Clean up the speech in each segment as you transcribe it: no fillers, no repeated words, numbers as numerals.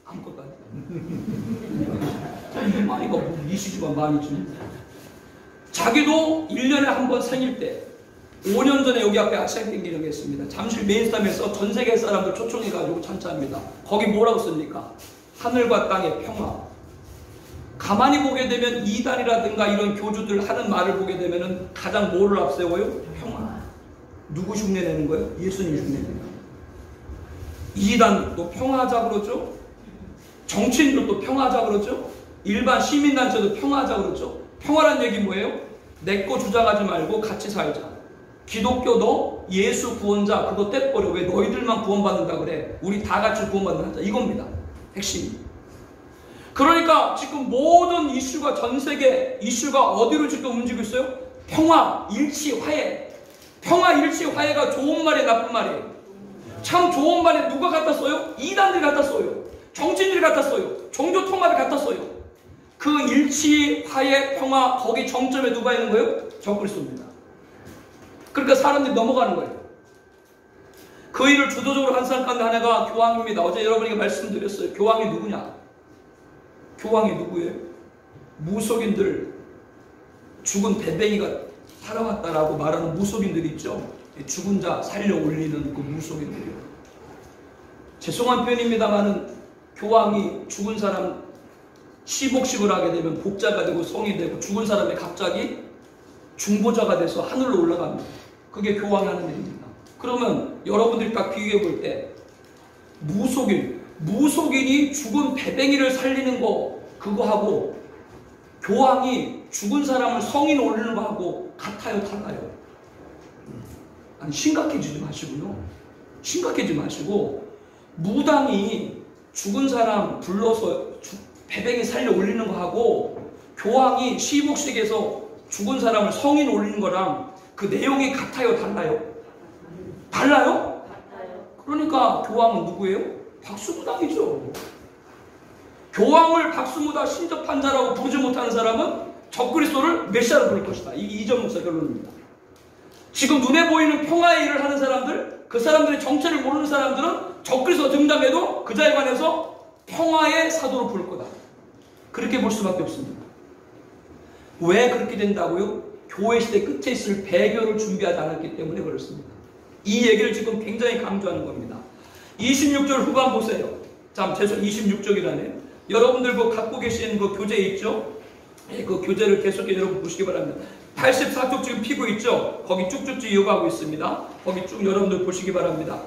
아무것도 아니다. 이거 뭐 이슈지만 많이 주는. 자기도 1년에 한 번 생일 때 5년 전에 여기 앞에 아시안 경기장이 있습니다. 잠실 메인스tam에서 전 세계 사람들 초청해가지고 찬차합니다. 거기 뭐라고 씁니까? 하늘과 땅의 평화. 가만히 보게 되면 이단이라든가 이런 교주들 하는 말을 보게 되면은 가장 뭐를 앞세워요? 평화. 누구 흉내내는 거예요? 예수님 흉내내는 거예요. 이단도 평화하자 그러죠? 정치인들도 평화하자 그러죠? 일반 시민단체도 평화하자 그러죠? 평화란 얘기 뭐예요? 내 거 주장하지 말고 같이 살자. 기독교도 예수 구원자 그거 떼버려. 왜 너희들만 구원받는다 그래? 우리 다 같이 구원받는다. 이겁니다. 핵심이. 그러니까 지금 모든 이슈가 전 세계 이슈가 어디로 지금 움직이고 있어요? 평화, 일치, 화해. 평화, 일치, 화해가 좋은 말이에요, 나쁜 말이에요? 참 좋은 말에 누가 갖다 써요? 이단들이 갖다 써요. 정치인들이 갖다 써요. 종교 통합이 갖다 써요. 그 일치, 화해, 평화 거기 정점에 누가 있는 거예요? 적그리스도입니다. 그러니까 사람들이 넘어가는 거예요. 그 일을 주도적으로 한 사람 가운데 하나가 교황입니다. 어제 여러분에게 말씀드렸어요. 교황이 누구냐? 교황이 누구예요? 무속인들, 죽은 배뱅이가 살아왔다라고 말하는 무속인들이 있죠. 죽은 자 살려 올리는 그 무속인들이요. 죄송한 표현입니다만은 교황이 죽은 사람 시복식을 하게 되면 복자가 되고 성이 되고 죽은 사람이 갑자기 중보자가 돼서 하늘로 올라갑니다. 그게 교황이 하는 일입니다. 그러면 여러분들이 딱 비교해 볼 때 무속인이 죽은 배뱅이를 살리는 거 그거하고 교황이 죽은 사람을 성인 올리는 거하고 같아요, 달라요? 아니 심각해지지 마시고요. 심각해지지 마시고 무당이 죽은 사람 불러서 배뱅이 살려 올리는 거하고 교황이 시복식에서 죽은 사람을 성인 올리는 거랑 그 내용이 같아요, 달라요? 달라요? 그러니까 교황은 누구예요? 박수무당이죠. 교황을 박수무당 신접한 자라고 부르지 못하는 사람은 적그리스도를 메시아로 부를 것이다. 이게 이전 목사 결론입니다. 지금 눈에 보이는 평화의 일을 하는 사람들, 그 사람들의 정체를 모르는 사람들은 적그리스도 등장해도 그 자에 관해서 평화의 사도로 부를 거다. 그렇게 볼 수밖에 없습니다. 왜 그렇게 된다고요? 교회 시대 끝에 있을 배교를 준비하지 않았기 때문에 그렇습니다. 이 얘기를 지금 굉장히 강조하는 겁니다. 26절 후반 보세요. 참, 죄송 26절이라네요. 여러분들 그 갖고 계신 그 교재 있죠? 그 교재를 계속해서 여러분 보시기 바랍니다. 84쪽 지금 피고 있죠? 거기 쭉쭉쭉 이어가고 있습니다. 거기 쭉 여러분들 보시기 바랍니다.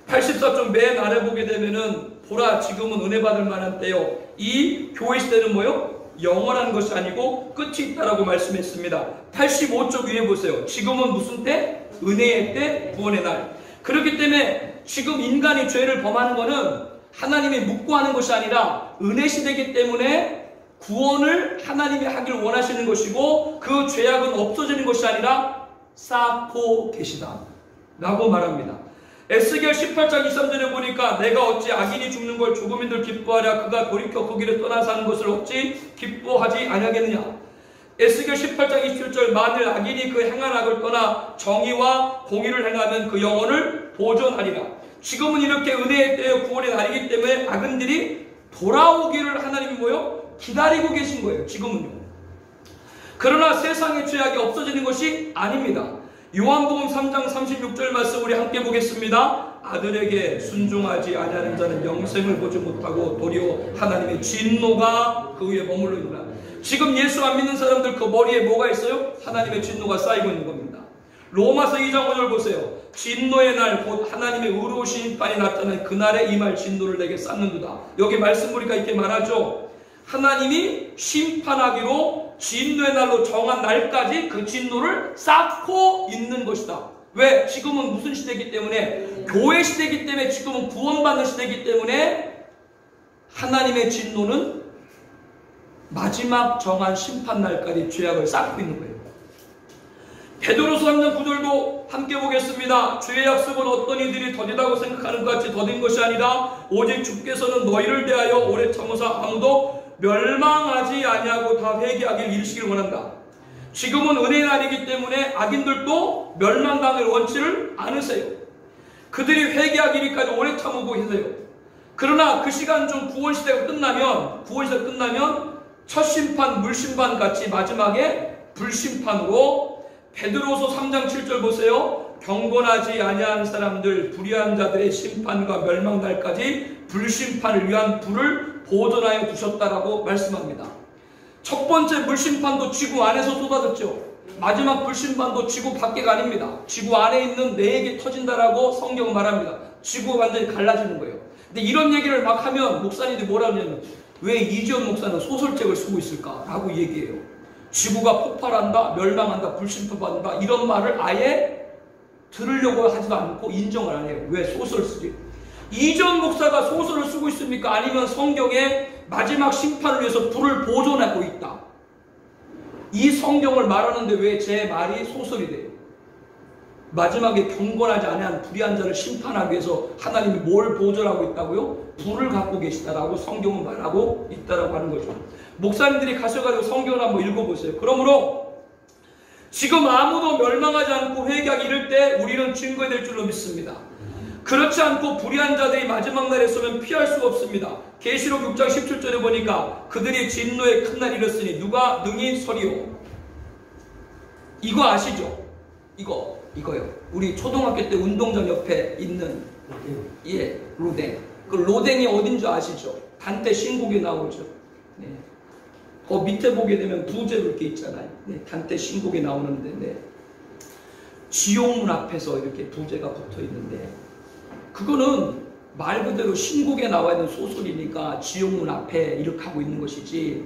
84쪽 맨 아래 보게 되면은 보라 지금은 은혜 받을 만한 때요. 이 교회 시대는 뭐요? 영원한 것이 아니고 끝이 있다라고 말씀했습니다. 85쪽 위에 보세요. 지금은 무슨 때? 은혜의 때, 구원의 날. 그렇기 때문에 지금 인간이 죄를 범하는 것은 하나님이 묵고하는 것이 아니라 은혜 시대이기 때문에 구원을 하나님이 하기를 원하시는 것이고 그 죄악은 없어지는 것이 아니라 쌓고 계시다 라고 말합니다. 에스겔 18장 23절에 보니까 내가 어찌 악인이 죽는 걸 조금인들 기뻐하랴 그가 돌이켜 그 길을 떠나 사는 것을 어찌 기뻐하지 아니하겠느냐. 에스겔 18장 27절 만일 악인이 그 행한 악을 떠나 정의와 공의를 행하면 그 영혼을 보존하리라. 지금은 이렇게 은혜의 때의 구원의 날이기 때문에 악인들이 돌아오기를 하나님이 뭐요? 기다리고 계신 거예요. 지금은요. 그러나 세상의 죄악이 없어지는 것이 아닙니다. 요한복음 3장 36절 말씀 우리 함께 보겠습니다. 아들에게 순종하지 아니하는 자는 영생을 보지 못하고 도리어 하나님의 진노가 그 위에 머물러 있느라. 지금 예수 안 믿는 사람들 그 머리에 뭐가 있어요? 하나님의 진노가 쌓이고 있는 겁니다. 로마서 2장 5절 보세요. 진노의 날 곧 하나님의 의로우신 심판이 나타난 그날에 임할 진노를 내게 쌓는도다. 여기 말씀 보니까 이렇게 말하죠. 하나님이 심판하기로 진노의 날로 정한 날까지 그 진노를 쌓고 있는 것이다. 왜? 지금은 무슨 시대이기 때문에? 교회 시대이기 때문에 지금은 구원받는 시대이기 때문에 하나님의 진노는 마지막 정한 심판 날까지 죄악을 쌓고 있는 거예요. 베드로서 3장 9절도 함께 보겠습니다. 주의 약속은 어떤 이들이 더디다고 생각하는 것 같이 더딘 것이 아니라 오직 주께서는 너희를 대하여 오래 참으사 아무도 멸망하지 아니하고 다 회개하기를 이르시기를 원한다. 지금은 은혜의 날이기 때문에 악인들도 멸망당을 원치를 않으세요. 그들이 회개하기까지 오래 참고 계세요. 그러나 그 시간 중 구원시대가 끝나면 첫 심판, 물심판 같이 마지막에 불심판으로 베드로서 3장 7절 보세요. 경건하지 아니한 사람들, 불의한 자들의 심판과 멸망날까지 불심판을 위한 불을 보존하여 두셨다라고 말씀합니다. 첫 번째 물심판도 지구 안에서 쏟아졌죠. 마지막 불심판도 지구 밖에가 아닙니다. 지구 안에 있는 내에게 터진다라고 성경은 말합니다. 지구가 완전히 갈라지는 거예요. 근데 이런 얘기를 막 하면 목사님들이 뭐라 하냐면 왜 이지연 목사는 소설책을 쓰고 있을까라고 얘기해요. 지구가 폭발한다, 멸망한다, 불심판한다 이런 말을 아예 들으려고 하지도 않고 인정을 안 해요. 왜 소설 쓰지? 이지연 목사가 소설을 쓰고 있습니까? 아니면 성경의 마지막 심판을 위해서 불을 보존하고 있다. 이 성경을 말하는데 왜 제 말이 소설이 돼요? 마지막에 경건하지 아니한 불의한 자를 심판하기 위해서 하나님이 뭘 보존하고 있다고요? 불을 갖고 계시다라고 성경은 말하고 있다라고 하는 거죠. 목사님들이 가셔가지고 성경을 한번 읽어보세요. 그러므로 지금 아무도 멸망하지 않고 회개하기 이를 때 우리는 증거해야 될 줄로 믿습니다. 그렇지 않고 불의한 자들이 마지막 날에 서면 피할 수가 없습니다. 계시록 6장 17절에 보니까 그들이 진노의 큰 날 이르으니 누가 능히 서리오. 이거 아시죠? 이거요. 우리 초등학교 때 운동장 옆에 있는 로댕. 그 로댕이 어딘 줄 아시죠? 단테 신곡에 나오죠. 네. 그 밑에 보게 되면 부제로 이렇게 있잖아요. 네. 단테 신곡에 나오는데 네. 지옥문 앞에서 이렇게 부제가 붙어 있는데 그거는 말 그대로 신곡에 나와 있는 소설이니까 지옥문 앞에 이렇게 하고 있는 것이지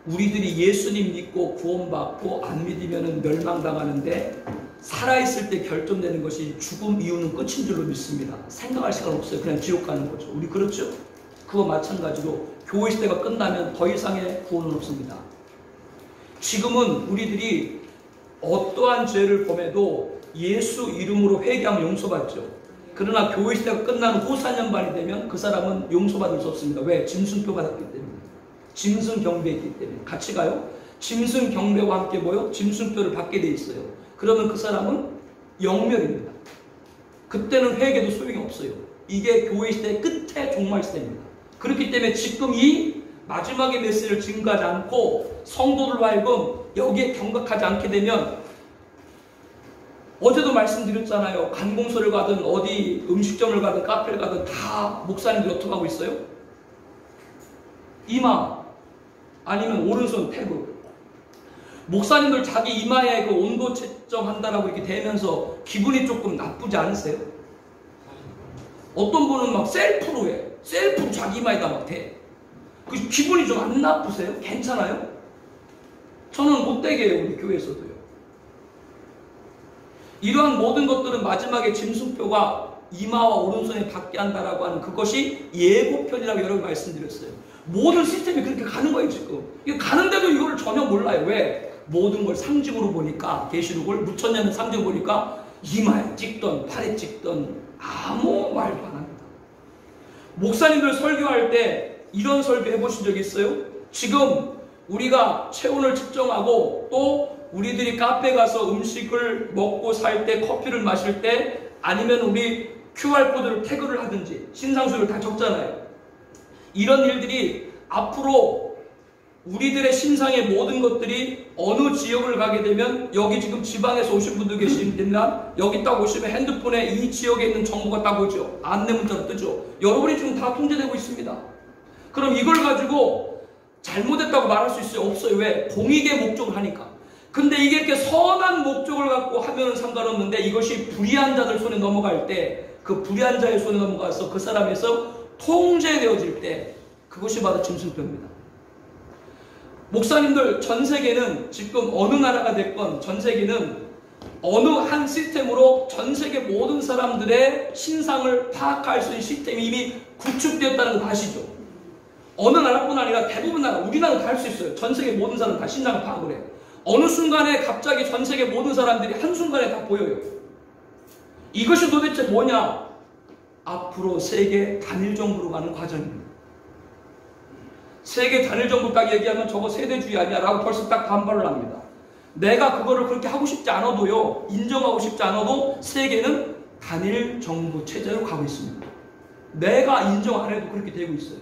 우리들이 예수님 믿고 구원받고 안 믿으면 멸망당하는데 살아있을 때 결정되는 것이 죽음 이후는 끝인 줄로 믿습니다. 생각할 시간 없어요. 그냥 지옥 가는 거죠. 우리 그렇죠? 그거 마찬가지로 교회 시대가 끝나면 더 이상의 구원은 없습니다. 지금은 우리들이 어떠한 죄를 범해도 예수 이름으로 회개하면 용서받죠. 그러나 교회 시대가 끝나는 후 4년반이 되면 그 사람은 용서받을 수 없습니다. 왜? 짐승표 받았기 때문에. 짐승 경배했기 때문에. 같이 가요? 짐승 경배와 함께 뭐요? 짐승표를 받게 돼 있어요. 그러면 그 사람은 영멸입니다. 그때는 회개도 소용이 없어요. 이게 교회 시대의 끝의 종말 시대입니다. 그렇기 때문에 지금 이 마지막의 메시지를 증거하지 않고 성도들로 하여금 여기에 경각하지 않게 되면 어제도 말씀드렸잖아요. 관공서를 가든 어디 음식점을 가든 카페를 가든 다 목사님들이 어떻게 하고 있어요? 이마 아니면 오른손 태그. 목사님들 자기 이마에 그 온도 채점한다라고 이렇게 대면서 기분이 조금 나쁘지 않으세요? 어떤 분은 막 셀프로 해. 셀프로 자기 이마에다 막 대. 그 기분이 좀 안 나쁘세요? 괜찮아요? 저는 못되게 해요. 우리 교회에서도요. 이러한 모든 것들은 마지막에 짐승표가 이마와 오른손에 받게 한다라고 하는 그것이 예고편이라고 여러 번 말씀드렸어요. 모든 시스템이 그렇게 가는 거예요 지금. 이거 가는데도 이거를 전혀 몰라요. 왜? 모든 걸 상징으로 보니까 계시록을 무천년의 상징 보니까 이마에 찍던 팔에 찍던 아무 말도 안 합니다. 목사님들 설교할 때 이런 설교 해보신 적 있어요? 지금 우리가 체온을 측정하고 또 우리들이 카페 가서 음식을 먹고 살 때 커피를 마실 때 아니면 우리 QR코드를 태그를 하든지 신상수를 다 적잖아요. 이런 일들이 앞으로 우리들의 신상의 모든 것들이 어느 지역을 가게 되면 여기 지금 지방에서 오신 분들 계시면 여기 딱 오시면 핸드폰에 이 지역에 있는 정보가 딱 오죠. 안내 문자로 뜨죠. 여러분이 지금 다 통제되고 있습니다. 그럼 이걸 가지고 잘못했다고 말할 수 있어요? 없어요. 왜? 공익의 목적을 하니까. 근데 이게 이렇게 선한 목적을 갖고 하면 상관없는데 이것이 불의한 자들 손에 넘어갈 때 그 불의한 자의 손에 넘어가서 그 사람에서 통제되어질 때 그것이 바로 짐승표입니다. 목사님들 전 세계는 지금 어느 나라가 됐건 전 세계는 어느 한 시스템으로 전 세계 모든 사람들의 신상을 파악할 수 있는 시스템이 이미 구축되었다는 거 아시죠? 어느 나라뿐 아니라 대부분 나라, 우리나라도 다 할 수 있어요. 전 세계 모든 사람 다 신상을 파악을 해요. 어느 순간에 갑자기 전 세계 모든 사람들이 한순간에 다 보여요. 이것이 도대체 뭐냐? 앞으로 세계 단일정부로 가는 과정입니다. 세계 단일정부 딱 얘기하면 저거 세대주의 아니야 라고 벌써 딱 반발을 합니다. 내가 그거를 그렇게 하고 싶지 않아도요, 인정하고 싶지 않아도 세계는 단일정부 체제로 가고 있습니다. 내가 인정 안 해도 그렇게 되고 있어요.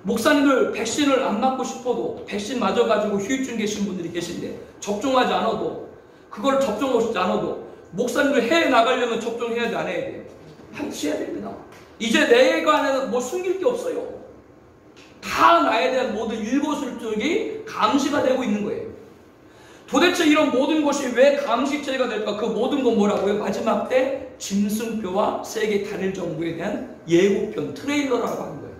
목사님들 백신을 안 맞고 싶어도 백신 맞아가지고 후유증 계신 분들이 계신데 접종하지 않아도 그걸 접종하지 않아도 목사님들 해외 나가려면 접종해야 돼 안 해야 돼요? 함께해야 됩니다. 이제 내가 안에는 뭐 숨길 게 없어요. 다 나에 대한 모든 일거수일투족이 감시가 되고 있는 거예요. 도대체 이런 모든 것이 왜 감시체가 될까? 그 모든 건 뭐라고요? 마지막 때 짐승표와 세계 단일 정부에 대한 예고편, 트레일러라고 하는 거예요.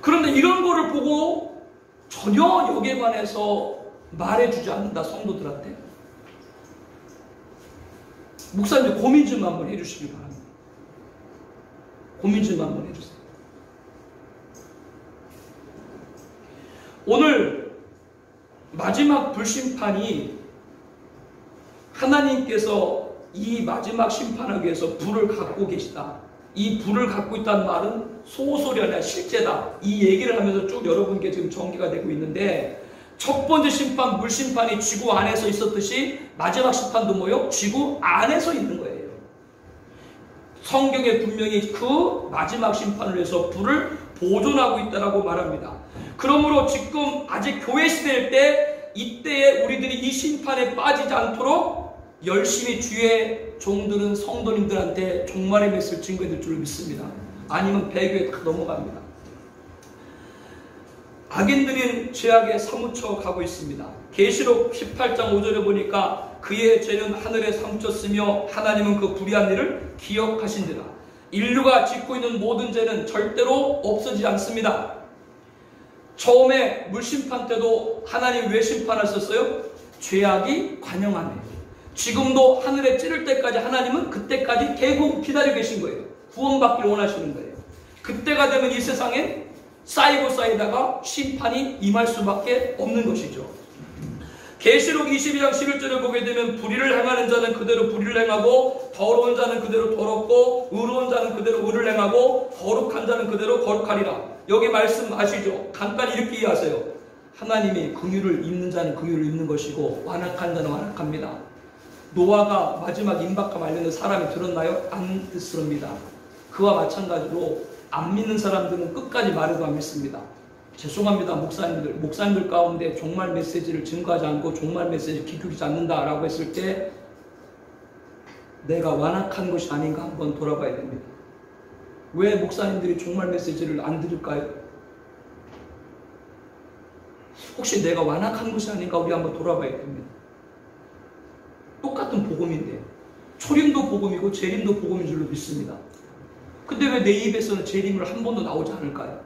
그런데 이런 거를 보고 전혀 여기에 관해서 말해주지 않는다, 성도들한테. 목사님들 고민 좀 한번 해주시기 바랍니다. 고민 좀 한번 해주세요. 오늘 마지막 불심판이 하나님께서 이 마지막 심판하기 위해서 불을 갖고 계시다. 이 불을 갖고 있다는 말은 소설이 아니라 실제다. 이 얘기를 하면서 쭉 여러분께 지금 전개가 되고 있는데, 첫 번째 심판, 물심판이 지구 안에서 있었듯이 마지막 심판도 뭐요? 지구 안에서 있는 거예요. 성경에 분명히 그 마지막 심판을 위해서 불을 보존하고 있다라고 말합니다. 그러므로 지금 아직 교회 시대일 때 이때에 우리들이 이 심판에 빠지지 않도록 열심히 주의 종들은 성도님들한테 종말의 메시지를 증거해 줄 줄 믿습니다. 아니면 배교에 다 넘어갑니다. 악인들은 죄악에 사무쳐 가고 있습니다. 계시록 18장 5절에 보니까 그의 죄는 하늘에 사무쳤으며 하나님은 그 불의한 일을 기억하신지라. 인류가 짓고 있는 모든 죄는 절대로 없어지지 않습니다. 처음에 물심판 때도 하나님 왜 심판하셨어요? 죄악이 관영하네. 지금도 하늘에 찌를 때까지 하나님은 그때까지 계속 기다리고 계신 거예요. 구원받기를 원하시는 거예요. 그때가 되면 이 세상에 쌓이고 쌓이다가 심판이 임할 수밖에 없는 것이죠. 계시록 22장 11절을 보게 되면 불의를 행하는 자는 그대로 불의를 행하고 더러운 자는 그대로 더럽고 의로운 자는 그대로 의를 행하고 거룩한 자는 그대로 거룩하리라. 여기 말씀 아시죠? 간단히 이렇게 이해하세요. 하나님이 긍휼을 입는 자는 긍휼을 입는 것이고 완악한 자는 완악합니다. 노아가 마지막 임박함 알려는 사람이 들었나요? 안 듣습니다. 그와 마찬가지로 안 믿는 사람들은 끝까지 말해도 안 믿습니다. 죄송합니다. 목사님들 가운데 종말 메시지를 증거하지 않고 종말 메시지를 기울이지 않는다라고 했을 때 내가 완악한 것이 아닌가 한번 돌아봐야 됩니다. 왜 목사님들이 종말 메시지를 안 들을까요? 혹시 내가 완악한 것이 아닌가 우리 한번 돌아봐야 됩니다. 똑같은 복음인데 초림도 복음이고 재림도 복음인 줄로 믿습니다. 근데 왜 내 입에서는 재림을 한 번도 나오지 않을까요?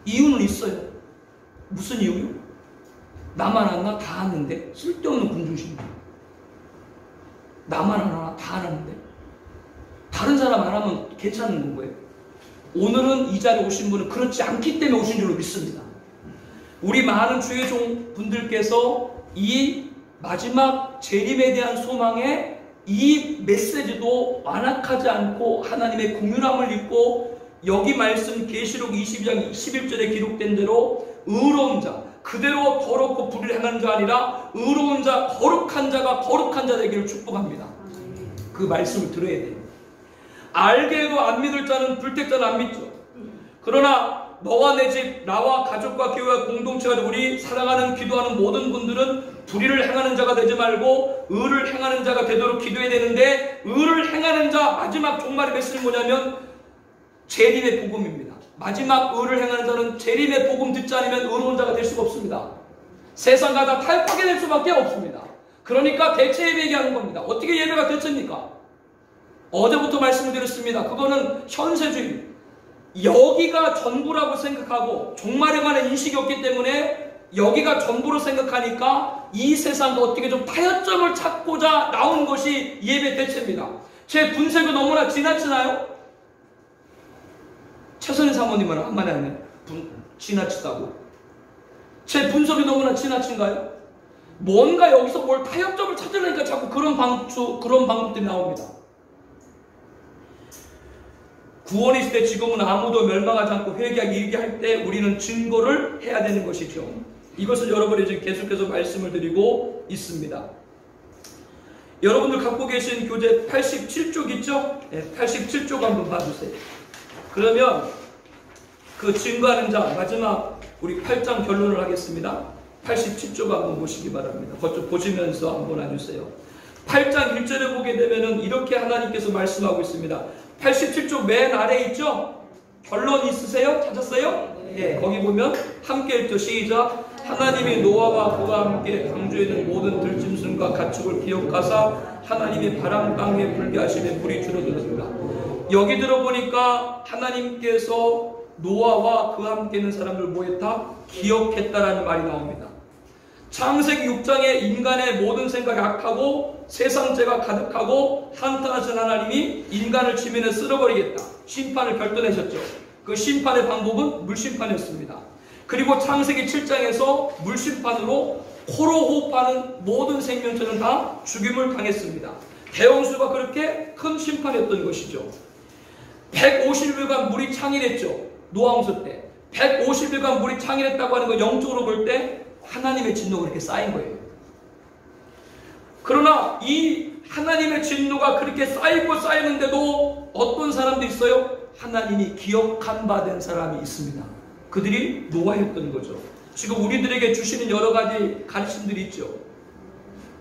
이유는 있어요. 무슨 이유요? 나만 하나 다 하는데 쓸데없는 군중심입니다. 나만 하나 다 하는데 다른 사람 안 하면 괜찮은 거예요. 오늘은 이 자리에 오신 분은 그렇지 않기 때문에 오신 줄로 믿습니다. 우리 많은 주의 종 분들께서 이 마지막 재림에 대한 소망에 이 메시지도 완악하지 않고 하나님의 긍휼함을 입고 여기 말씀 계시록 22장 11절에 기록된 대로 의로운 자, 그대로 더럽고 불의를 행하는 자 아니라 의로운 자, 거룩한 자가 거룩한 자 되기를 축복합니다. 그 말씀을 들어야 돼요. 알게 해도 안 믿을 자는 불택자는 안 믿죠. 그러나 너와 내 집, 나와 가족과 교회와 공동체가 우리 사랑하는 기도하는 모든 분들은 불의를 행하는 자가 되지 말고 의를 행하는 자가 되도록 기도해야 되는데, 의를 행하는 자 마지막 종말의 메시지는 뭐냐면 재림의 복음입니다. 마지막 의를 행하는 자는 재림의 복음 듣지 않으면 의로운 자가 될 수가 없습니다. 세상과 다 탈파게 될 수밖에 없습니다. 그러니까 대체 예배 얘기하는 겁니다. 어떻게 예배가 대체입니까? 어제부터 말씀을 드렸습니다. 그거는 현세주의. 여기가 전부라고 생각하고 종말에 관한 인식이 없기 때문에 여기가 전부로 생각하니까 이 세상과 어떻게 좀 타협점을 찾고자 나온 것이 예배 대체입니다. 제 분석이 너무나 지나치나요? 최선희 사모님은 한마디 하네. 지나치다고. 제 분석이 너무나 지나친가요? 뭔가 여기서 뭘 타협점을 찾으려니까 자꾸 그런 방법들이 나옵니다. 구원의 시대 지금은 아무도 멸망하지 않고 회개하기 얘기할 때 우리는 증거를 해야 되는 것이죠. 이것을 여러분이 지금 계속해서 말씀을 드리고 있습니다. 여러분들 갖고 계신 교재 87쪽 있죠? 네, 87쪽 한번 봐주세요. 그러면 그 증거하는 자 마지막 우리 8장 결론을 하겠습니다. 87쪽 한번 보시기 바랍니다. 그것 보시면서 한번 해주세요. 8장 1절에 보게 되면은 이렇게 하나님께서 말씀하고 있습니다. 87쪽 맨 아래 있죠? 결론 있으세요? 찾았어요? 네, 거기 보면 함께 읽죠. 시작. 하나님이 노아와 그와 함께 강주에 있는 모든 들짐승과 가축을 기억하사 하나님이 바람 강에 불게 하시되 물이 줄어들었습니다. 여기 들어보니까 하나님께서 노아와 그와 함께 있는 사람들 뭐했다? 기억했다라는 말이 나옵니다. 창세기 6장에 인간의 모든 생각이 악하고 세상죄가 가득하고 한탄하신 하나님이 인간을 지면에 쓸어버리겠다. 심판을 결단하셨죠. 그 심판의 방법은 물심판이었습니다. 그리고 창세기 7장에서 물심판으로 코로 호흡하는 모든 생명체는 다 죽임을 당했습니다. 대홍수가 그렇게 큰 심판이었던 것이죠. 150일간 물이 창일했죠. 노아홍수 때 150일간 물이 창일했다고 하는 거 영적으로 볼 때 하나님의 진노가 그렇게 쌓인 거예요. 그러나 이 하나님의 진노가 그렇게 쌓이고 쌓이는데도 어떤 사람도 있어요? 하나님이 기억한 바 된 사람이 있습니다. 그들이 노아였던 거죠. 지금 우리들에게 주시는 여러 가지 가르침들이 있죠.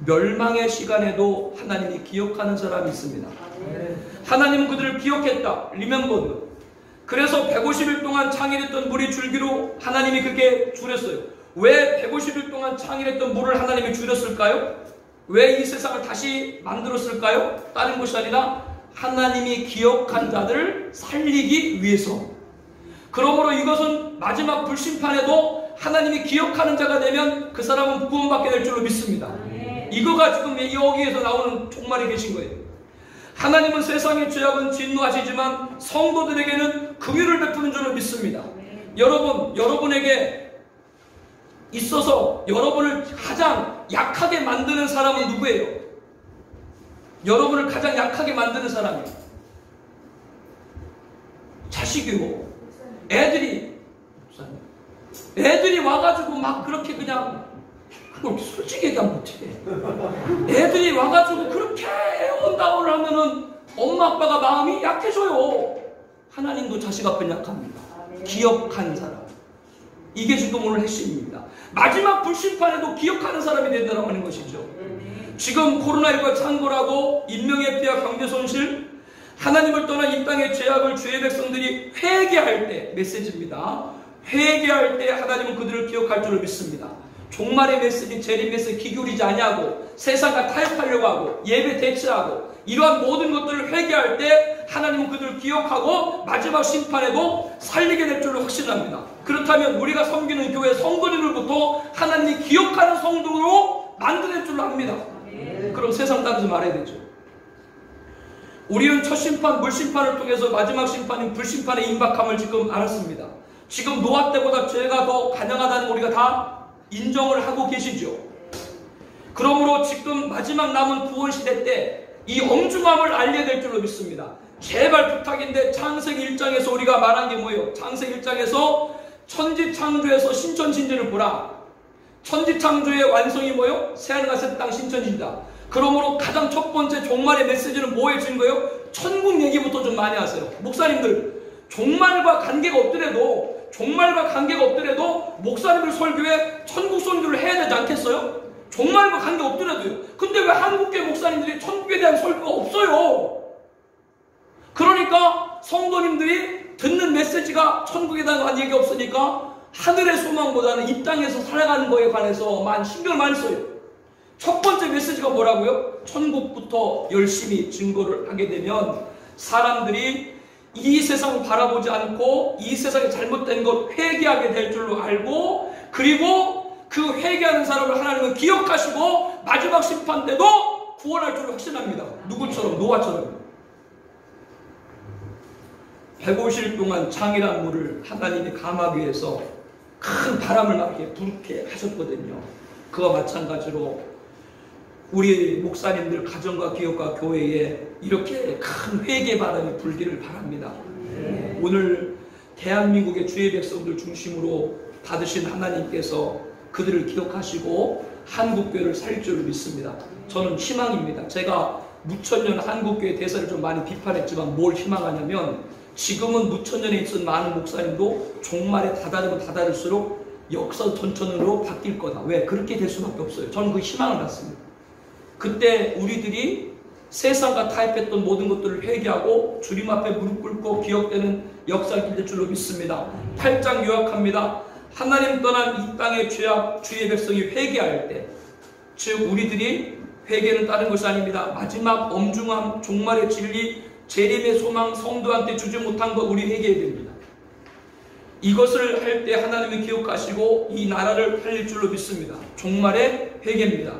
멸망의 시간에도 하나님이 기억하는 사람이 있습니다. 하나님은 그들을 기억했다. Remembered. 그래서 150일 동안 창일했던 물이 줄기로 하나님이 그렇게 줄였어요. 왜 150일 동안 창일했던 물을 하나님이 줄였을까요? 왜 이 세상을 다시 만들었을까요? 다른 것이 아니라 하나님이 기억한 자들을 살리기 위해서. 그러므로 이것은 마지막 불심판에도 하나님이 기억하는 자가 되면 그 사람은 구원받게 될 줄로 믿습니다. 이거가 지금 여기에서 나오는 종말에 계신 거예요. 하나님은 세상의 죄악은 진노하시지만 성도들에게는 긍휼을 베푸는 줄로 믿습니다. 여러분에게 있어서 여러분을 가장 약하게 만드는 사람은 누구예요? 여러분을 가장 약하게 만드는 사람이에요. 자식이고 애들이 와가지고 막 그렇게 그냥 그걸 솔직히 얘기하면 못해. 애들이 와가지고 그렇게 애원다운을 하면은 엄마 아빠가 마음이 약해져요. 하나님도 자식 앞은 약합니다. 기억한 사람. 이게 지금 오늘 핵심입니다. 마지막 불심판에도 기억하는 사람이 된다고 하는 것이죠. 지금 코로나19가 창궐하고 인명의 피해와 경제 손실, 하나님을 떠난 이 땅의 죄악을 주의 백성들이 회개할 때, 메시지입니다. 회개할 때 하나님은 그들을 기억할 줄을 믿습니다. 종말의 메시지, 재림 메시지 기울이지 아니하고 세상과 타협하려고 하고 예배 대체하고 이러한 모든 것들을 회개할 때 하나님은 그들을 기억하고 마지막 심판에도 살리게 될 줄로 확신합니다. 그렇다면 우리가 섬기는 교회 성도들부터 하나님이 기억하는 성도로 만드는 줄로 합니다. 그럼 세상 따르지 말아야 되죠. 우리는 첫 심판, 물심판을 통해서 마지막 심판인 불심판의 임박함을 지금 알았습니다. 지금 노아 때보다 죄가 더 가능하다는 거 우리가 다 인정을 하고 계시죠. 그러므로 지금 마지막 남은 구원시대 때 이 엄중함을 알려야 될 줄로 믿습니다. 제발 부탁인데 창세기 1장에서 우리가 말한 게 뭐예요? 창세기 1장에서 천지창조에서 신천신지를 보라. 천지창조의 완성이 뭐예요? 새하늘과 새 땅 신천지다. 그러므로 가장 첫 번째 종말의 메시지는 뭐에 준 거예요? 천국 얘기부터 좀 많이 하세요. 목사님들 종말과 관계가 없더라도 목사님들 설교에 천국 설교를 해야 되지 않겠어요? 종말과 관계 없더라도요. 근데 왜 한국계 목사님들이 천국에 대한 설교가 없어요? 그러니까 성도님들이 듣는 메시지가 천국에 대한 얘기가 없으니까 하늘의 소망보다는 이 땅에서 살아가는 거에 관해서만 신경을 많이 써요. 첫 번째 메시지가 뭐라고요? 천국부터 열심히 증거를 하게 되면 사람들이 이 세상을 바라보지 않고 이 세상에 잘못된 것 회개하게 될 줄로 알고, 그리고 그 회개하는 사람을 하나님은 기억하시고 마지막 심판 때도 구원할 줄로 확신합니다. 누구처럼? 노아처럼. 150일 동안 창일한 물을 하나님이 감하기 위해서 큰 바람을 맞게 부르게 하셨거든요. 그와 마찬가지로 우리 목사님들 가정과 기업과 교회에 이렇게 큰 회개 바람이 불기를 바랍니다. 오늘 대한민국의 주의 백성들 중심으로 받으신 하나님께서 그들을 기억하시고 한국교회를 살릴 줄로 믿습니다. 저는 희망입니다. 제가 무천년 한국교회 대사를 좀 많이 비판했지만 뭘 희망하냐면 지금은 무천년에 있던 많은 목사님도 종말에 다다르면 다다를수록 역사 전천으로 바뀔 거다. 왜? 그렇게 될 수밖에 없어요. 저는 그 희망을 갖습니다. 그때 우리들이 세상과 타협했던 모든 것들을 회개하고 주님 앞에 무릎 꿇고 기억되는 역사를 기댈 줄로 믿습니다. 8장 요약합니다. 하나님 떠난 이 땅의 죄악 주의 백성이 회개할 때, 즉 우리들이 회개는 다른 것이 아닙니다. 마지막 엄중함, 종말의 진리, 재림의 소망, 성도한테 주지 못한 것 우리 회개해야 됩니다. 이것을 할 때 하나님은 기억하시고 이 나라를 살릴 줄로 믿습니다. 종말의 회개입니다.